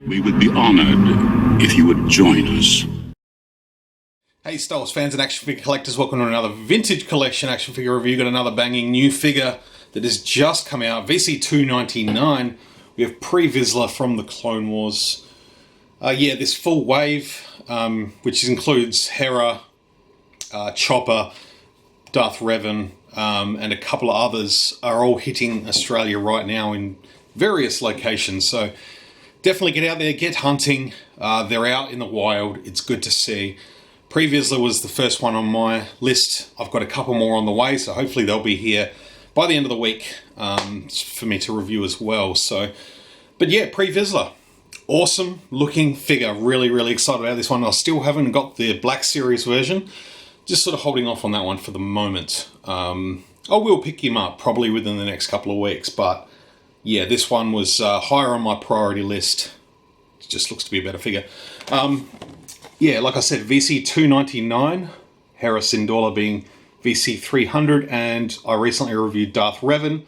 We would be honored if you would join us. Hey Star Wars fans and action figure collectors, welcome to another vintage collection action figure review. Got another banging new figure that has just come out, VC299. We have pre-Vizsla from the Clone Wars. This full wave, which includes Hera, Chopper, Darth Revan, and a couple of others, are all hitting Australia right now in various locations. So definitely get out there, get hunting. They're out in the wild. It's good to see. Pre-Vizsla was the first one on my list. I've got a couple more on the way, so hopefully they'll be here by the end of the week for me to review as well. But yeah, pre-Vizsla. Awesome looking figure. Really, really excited about this one. I still haven't got the Black Series version. Just sort of holding off on that one for the moment. I will pick him up probably within the next couple of weeks, but yeah, this one was higher on my priority list. It just looks to be a better figure. Yeah, like I said, VC299, Hera Syndulla being VC300, and I recently reviewed Darth Revan,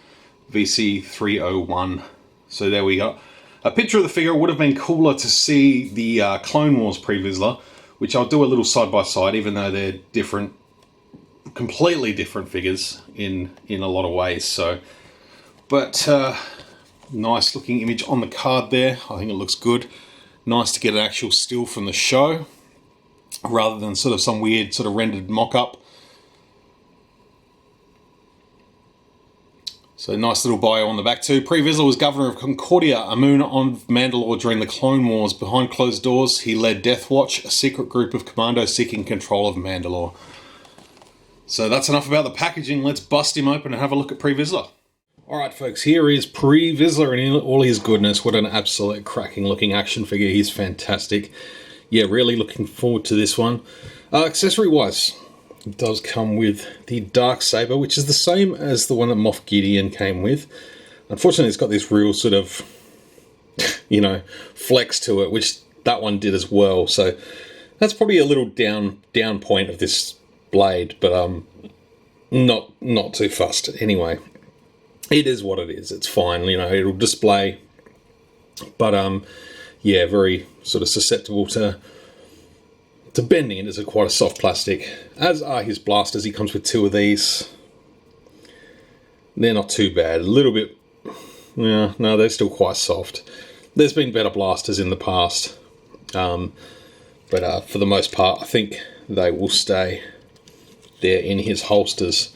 VC301. So there we go. A picture of the figure would have been cooler to see the Clone Wars pre-Vizsla, which I'll do a little side-by-side, even though they're different, completely different figures in a lot of ways. So, but nice looking image on the card there. I think it looks good. Nice to get an actual still from the show, rather than sort of some weird sort of rendered mock-up. So nice little bio on the back too. Pre-Vizsla was governor of Concordia, a moon on Mandalore during the Clone Wars. Behind closed doors, he led Death Watch, a secret group of commandos seeking control of Mandalore. So that's enough about the packaging. Let's bust him open and have a look at pre-Vizsla. Alright folks, here is pre-Vizsla in all his goodness. What an absolute cracking looking action figure. He's fantastic. Yeah, really looking forward to this one. Accessory wise, it does come with the Darksaber, which is the same as the one that Moff Gideon came with. Unfortunately, it's got this real sort of, you know, flex to it, which that one did as well. So that's probably a little down point of this blade, but not too fussed. Anyway, it is what it is. It's fine, you know, it'll display. But yeah, very sort of susceptible to bending. It is quite a soft plastic, as are his blasters. He comes with two of these. They're not too bad. A little bit, yeah, no, they're still quite soft. There's been better blasters in the past, but for the most part, I think they will stay there in his holsters.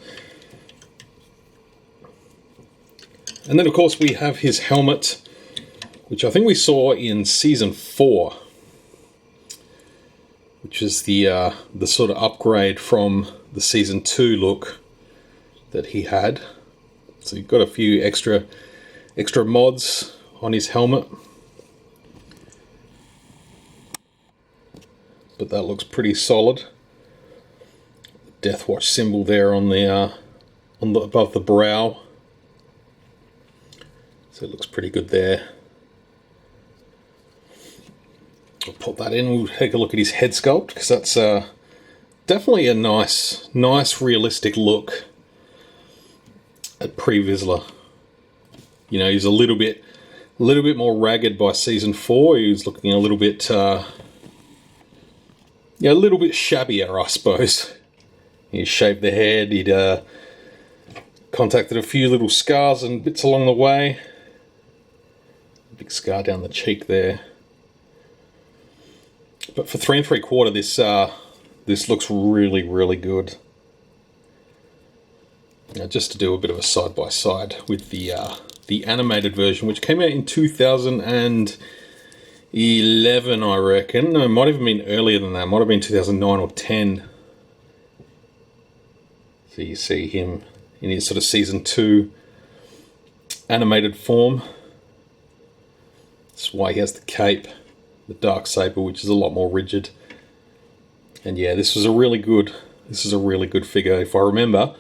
And then, of course, we have his helmet, which I think we saw in Season 4. Which is the sort of upgrade from the Season 2 look that he had. So you've got a few extra mods on his helmet. But that looks pretty solid. Death Watch symbol there on the above the brow. So it looks pretty good there. I'll put that in. We'll take a look at his head sculpt, because that's definitely a nice realistic look at pre-Vizsla. You know, he's a little bit more ragged by Season 4. He was looking a little bit, a little bit shabbier, I suppose. He shaved the head. He'd contacted a few little scars and bits along the way. Big scar down the cheek there. But for 3 3/4, this looks really, really good. Now, just to do a bit of a side-by-side with the animated version, which came out in 2011, I reckon. No, it might have been earlier than that. It might have been 2009 or 10. So you see him in his sort of Season 2 animated form. That's why he has the cape. The Darksaber, which is a lot more rigid. And yeah, this is a really good figure. If I remember,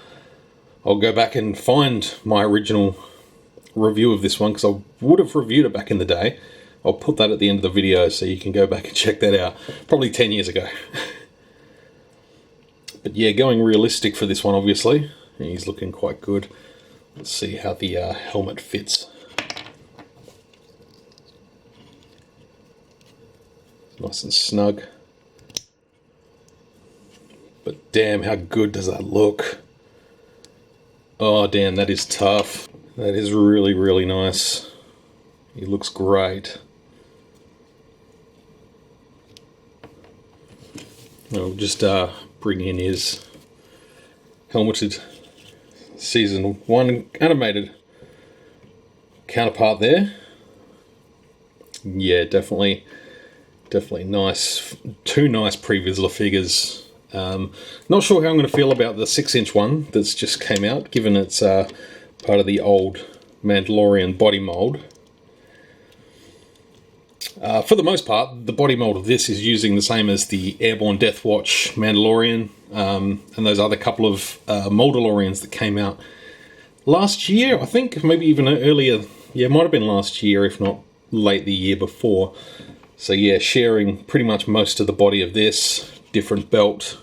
I'll go back and find my original review of this one, because I would have reviewed it back in the day. I'll put that at the end of the video so you can go back and check that out. Probably 10 years ago. But yeah, going realistic for this one, obviously. He's looking quite good. Let's see how the helmet fits. Nice and snug. But damn, how good does that look? Oh damn, that is tough. That is really, really nice. He looks great. I'll just bring in his helmeted Season 1 animated counterpart there. Yeah, definitely nice. Two nice pre-Vizsla figures. Not sure how I'm going to feel about the 6-inch one that's just came out, given it's part of the old Mandalorian body mold. For the most part, the body mold of this is using the same as the Airborne Death Watch Mandalorian and those other couple of Moldalorians that came out last year, I think, maybe even earlier. Yeah, it might have been last year, if not late the year before. So yeah, sharing pretty much most of the body of this, different belt,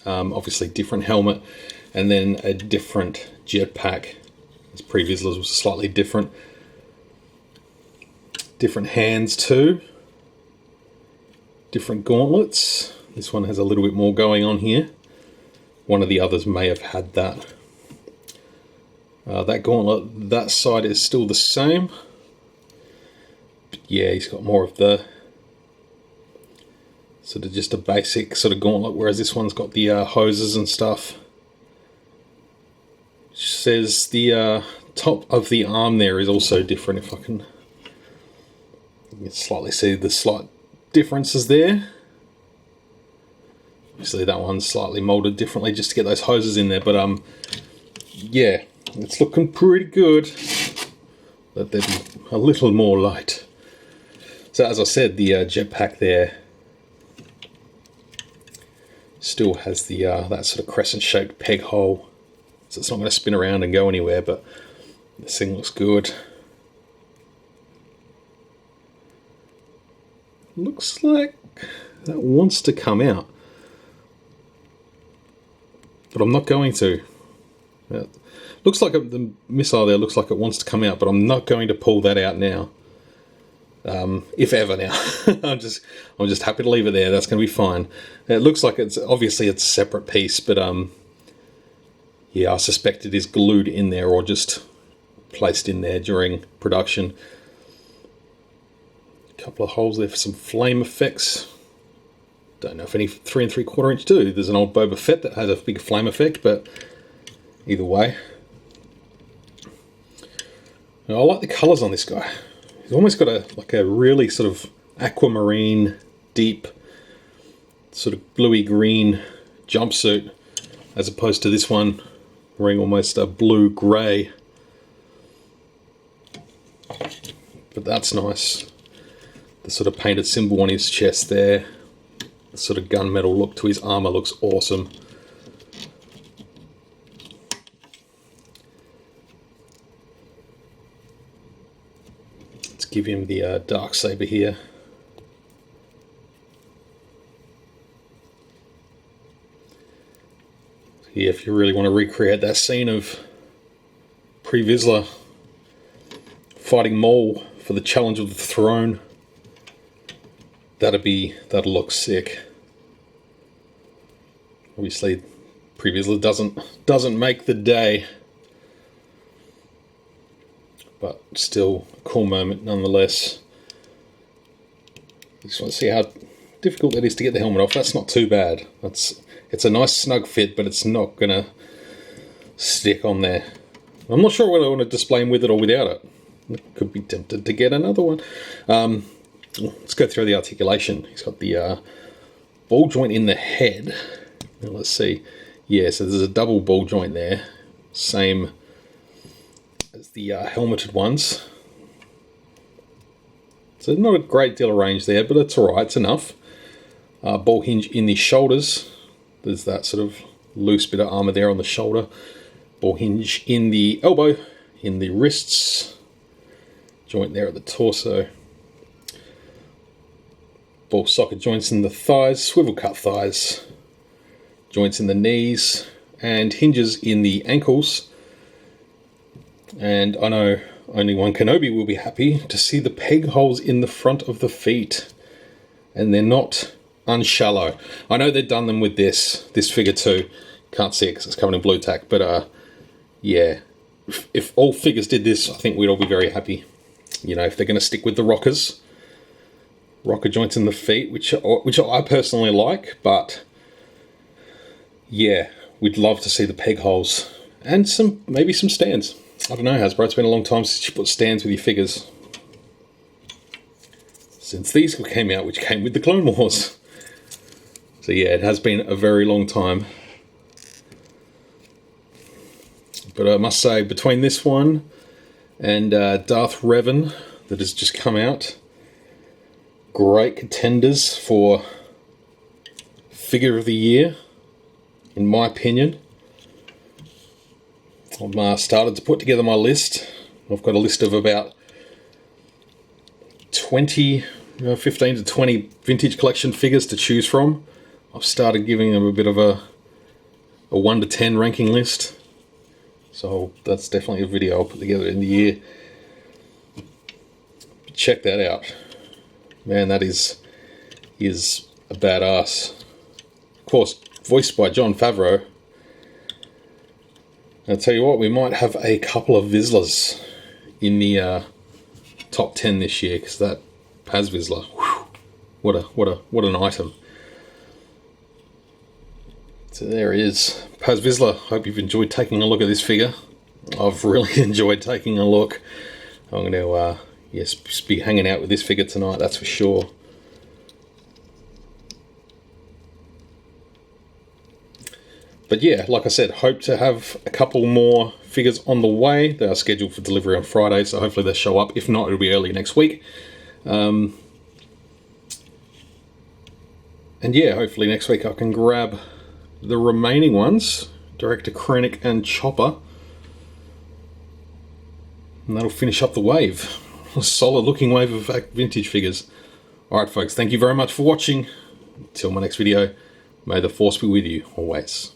obviously different helmet, and then a different jetpack. This pre-Vizsla's was slightly different. Different hands too. Different gauntlets. This one has a little bit more going on here. One of the others may have had that. That gauntlet, that side is still the same. But yeah, he's got more of the sort of just a basic sort of gauntlet, whereas this one's got the hoses and stuff. Which says the top of the arm there is also different. If I can, you can slightly see the slight differences there. Obviously that one's slightly molded differently just to get those hoses in there, but yeah, it's looking pretty good. Let there be a little more light. So as I said, the jetpack there still has the that sort of crescent-shaped peg hole, so it's not going to spin around and go anywhere. But this thing looks good. Looks like that wants to come out, but I'm not going to. Looks like the missile there looks like it wants to come out, but I'm not going to pull that out now. If ever now. I'm just happy to leave it there. That's going to be fine. It looks like it's obviously it's a separate piece, but yeah, I suspect it is glued in there or just placed in there during production. A couple of holes there for some flame effects. Don't know if any 3 3/4 inch do. There's an old Boba Fett that has a big flame effect, but either way. Now, I like the colours on this guy. He's almost got a really sort of aquamarine, deep, sort of bluey green jumpsuit, as opposed to this one wearing almost a blue grey. But that's nice. The sort of painted symbol on his chest there. The sort of gunmetal look to his armour looks awesome. Give him the dark saber here. Yeah, if you really want to recreate that scene of pre-Vizsla fighting Maul for the challenge of the throne, that'll look sick. Obviously, pre-Vizsla doesn't make the day. But still a cool moment nonetheless. Just want to see how difficult it is to get the helmet off. That's not too bad. It's a nice snug fit, but it's not going to stick on there. I'm not sure whether I want to display him with it or without it. I could be tempted to get another one. Let's go through the articulation. He's got the ball joint in the head. Now let's see. Yeah, so there's a double ball joint there. Same as the helmeted ones. So not a great deal of range there, but it's alright, it's enough. Ball hinge in the shoulders. There's that sort of loose bit of armour there on the shoulder. Ball hinge in the elbow, in the wrists. Joint there at the torso. Ball socket joints in the thighs, swivel cut thighs. Joints in the knees, and hinges in the ankles. And I know only one Kenobi will be happy to see the peg holes in the front of the feet. and they're not unshallow. I know they've done them with this figure too. Can't see it because it's covered in blue tack, but yeah, if all figures did this, I think we'd all be very happy. You know, if they're going to stick with the rocker joints in the feet, which I personally like, but yeah, we'd love to see the peg holes and maybe some stands. I don't know, Hasbro, it's been a long time since you put stands with your figures. Since these came out, which came with the Clone Wars. So yeah, it has been a very long time. But I must say, between this one and Darth Revan that has just come out, great contenders for Figure of the Year, in my opinion. I've started to put together my list. I've got a list of about 15 to 20 vintage collection figures to choose from. I've started giving them a bit of a 1 to 10 ranking list. So that's definitely a video I'll put together in the year. Check that out. Man, that is a badass. Of course, voiced by Jon Favreau. I'll tell you what, we might have a couple of Vizslas in the top 10 this year, because that Paz Vizsla, what an item. So there it is, Paz Vizsla. Hope you've enjoyed taking a look at this figure. I've really enjoyed taking a look. I'm going to yes, be hanging out with this figure tonight, that's for sure. But yeah, like I said, hope to have a couple more figures on the way. They are scheduled for delivery on Friday, so hopefully they'll show up. If not, it'll be early next week. And yeah, hopefully next week I can grab the remaining ones, Director Krennic and Chopper. And that'll finish up the wave. A solid looking wave of vintage figures. Alright folks, thank you very much for watching. Until my next video, may the Force be with you always.